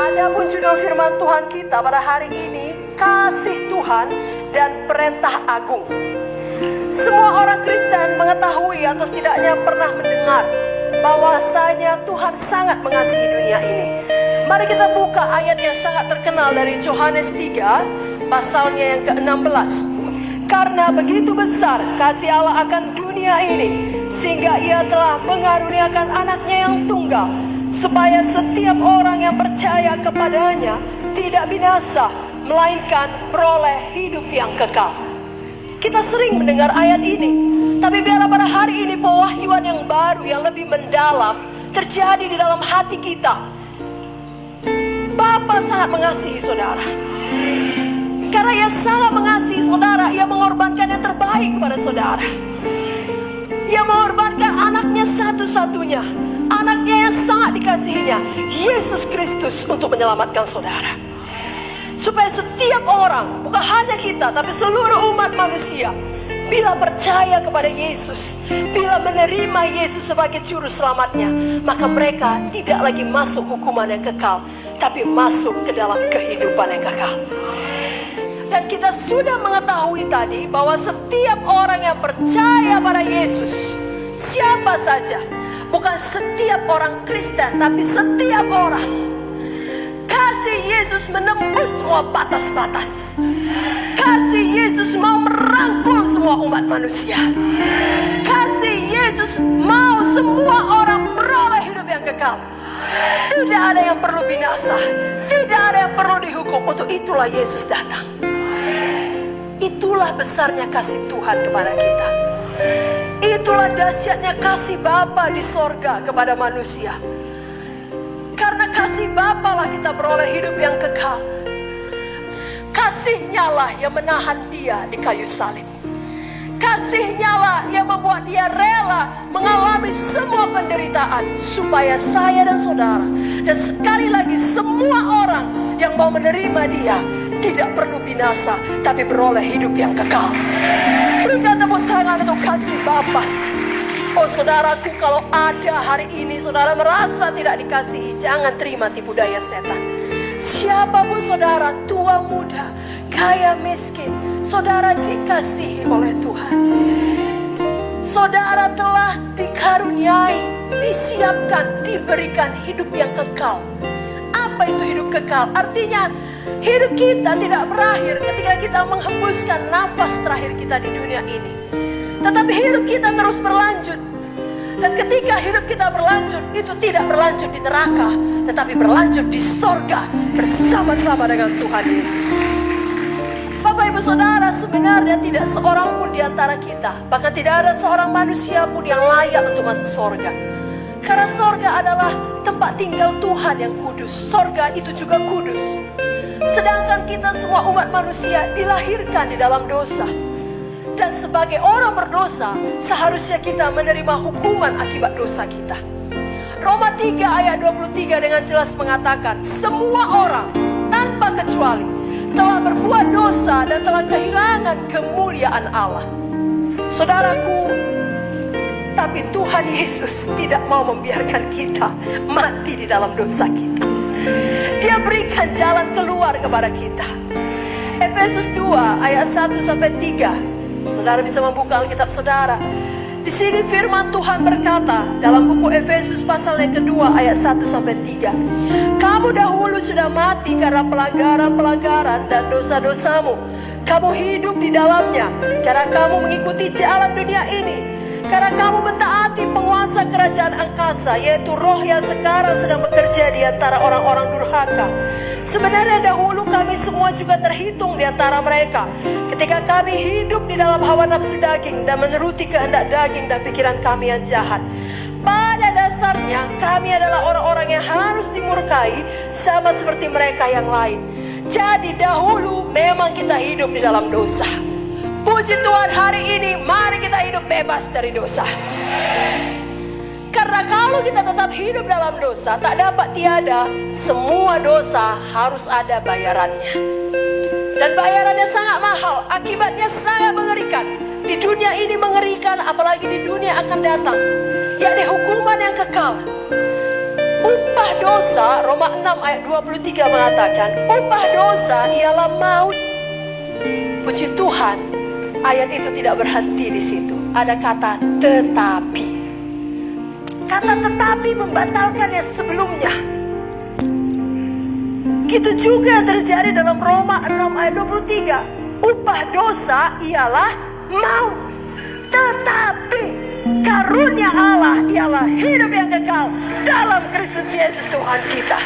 Adapun judul firman Tuhan kita pada hari ini, kasih Tuhan dan perintah agung. Semua orang Kristen mengetahui atau setidaknya pernah mendengar bahwasanya Tuhan sangat mengasihi dunia ini. Mari kita buka ayat yang sangat terkenal dari Yohanes 3, pasalnya yang ke-16. Karena begitu besar kasih Allah akan dunia ini, sehingga Ia telah mengaruniakan anaknya yang tunggal, supaya setiap orang yang percaya kepadanya tidak binasa, melainkan beroleh hidup yang kekal. Kita sering mendengar ayat ini, tapi biarlah pada hari ini pewahyuan yang baru yang lebih mendalam terjadi di dalam hati kita. Bapa sangat mengasihi saudara. Karena Ia sangat mengasihi saudara, Ia mengorbankan yang terbaik kepada saudara. Ia mengorbankan anaknya satu-satunya, anaknya yang sangat dikasihinya, Yesus Kristus, untuk menyelamatkan saudara. Supaya setiap orang, bukan hanya kita, tapi seluruh umat manusia, bila percaya kepada Yesus, bila menerima Yesus sebagai juru selamatnya, maka mereka tidak lagi masuk hukuman yang kekal, tapi masuk ke dalam kehidupan yang kekal. Dan kita sudah mengetahui tadi bahwa setiap orang yang percaya pada Yesus, siapa saja, bukan setiap orang Kristen, tapi setiap orang, kasih Yesus menembus semua batas-batas. Kasih Yesus mau merangkul semua umat manusia. Kasih Yesus mau semua orang beroleh hidup yang kekal. Tidak ada yang perlu binasa, tidak ada yang perlu dihukum. Untuk itulah Yesus datang. Itulah besarnya kasih Tuhan kepada kita. Itulah dahsyatnya kasih Bapa di sorga kepada manusia. Karena kasih Bapa lah kita beroleh hidup yang kekal. Kasih-Nya lah yang menahan Dia di kayu salib. Kasih-Nya lah yang membuat Dia rela mengalami semua penderitaan, supaya saya dan saudara, dan sekali lagi semua orang yang mau menerima Dia, tidak perlu binasa, tapi beroleh hidup yang kekal. Berikan tepuk tangan untuk kasih Bapa. Oh saudaraku, kalau ada hari ini saudara merasa tidak dikasihi, jangan terima tipu daya setan. Siapapun saudara, tua muda, kaya miskin, saudara dikasihi oleh Tuhan. Saudara telah dikaruniai, disiapkan, diberikan hidup yang kekal. Apa itu hidup kekal? Artinya hidup kita tidak berakhir ketika kita menghembuskan nafas terakhir kita di dunia ini, tetapi hidup kita terus berlanjut. Dan ketika hidup kita berlanjut, itu tidak berlanjut di neraka, tetapi berlanjut di sorga bersama-sama dengan Tuhan Yesus. Bapak ibu saudara, sebenarnya tidak seorang pun di antara kita, bahkan tidak ada seorang manusia pun yang layak untuk masuk sorga. Karena sorga adalah tempat tinggal Tuhan yang kudus. Sorga itu juga kudus. Sedangkan kita semua umat manusia dilahirkan di dalam dosa. Dan sebagai orang berdosa, seharusnya kita menerima hukuman akibat dosa kita. Roma 3 ayat 23 dengan jelas mengatakan, semua orang tanpa kecuali telah berbuat dosa dan telah kehilangan kemuliaan Allah. Saudaraku, tapi Tuhan Yesus tidak mau membiarkan kita mati di dalam dosa kita. Dia berikan jalan keluar kepada kita. Efesus 2 ayat 1-3. Saudara bisa membuka Alkitab saudara. Di sini firman Tuhan berkata dalam buku Efesus pasal yang kedua ayat 1-3. Kamu dahulu sudah mati karena pelanggaran-pelanggaran dan dosa-dosamu. Kamu hidup di dalamnya karena kamu mengikuti jalan dunia ini. Karena kamu mentaati penguasa kerajaan angkasa, yaitu roh yang sekarang sedang bekerja di antara orang-orang durhaka. Sebenarnya dahulu kami semua juga terhitung di antara mereka, ketika kami hidup di dalam hawa nafsu daging dan menuruti kehendak daging dan pikiran kami yang jahat. Pada dasarnya kami adalah orang-orang yang harus dimurkai, sama seperti mereka yang lain. Jadi dahulu memang kita hidup di dalam dosa. Puji Tuhan, hari ini mari kita hidup bebas dari dosa. Karena kalau kita tetap hidup dalam dosa, tak dapat tiada, semua dosa harus ada bayarannya. Dan bayarannya sangat mahal, akibatnya sangat mengerikan. Di dunia ini mengerikan, apalagi di dunia akan datang, yakni hukuman yang kekal. Upah dosa, Roma 6 ayat 23 mengatakan, upah dosa ialah maut. Puji Tuhan, ayat itu tidak berhenti di situ. Ada kata tetapi. Kata tetapi membatalkan yang sebelumnya. Gitu juga yang terjadi dalam Roma 6 ayat 23. Upah dosa ialah maut. Tetapi karunia Allah ialah hidup yang kekal dalam Kristus Yesus Tuhan kita.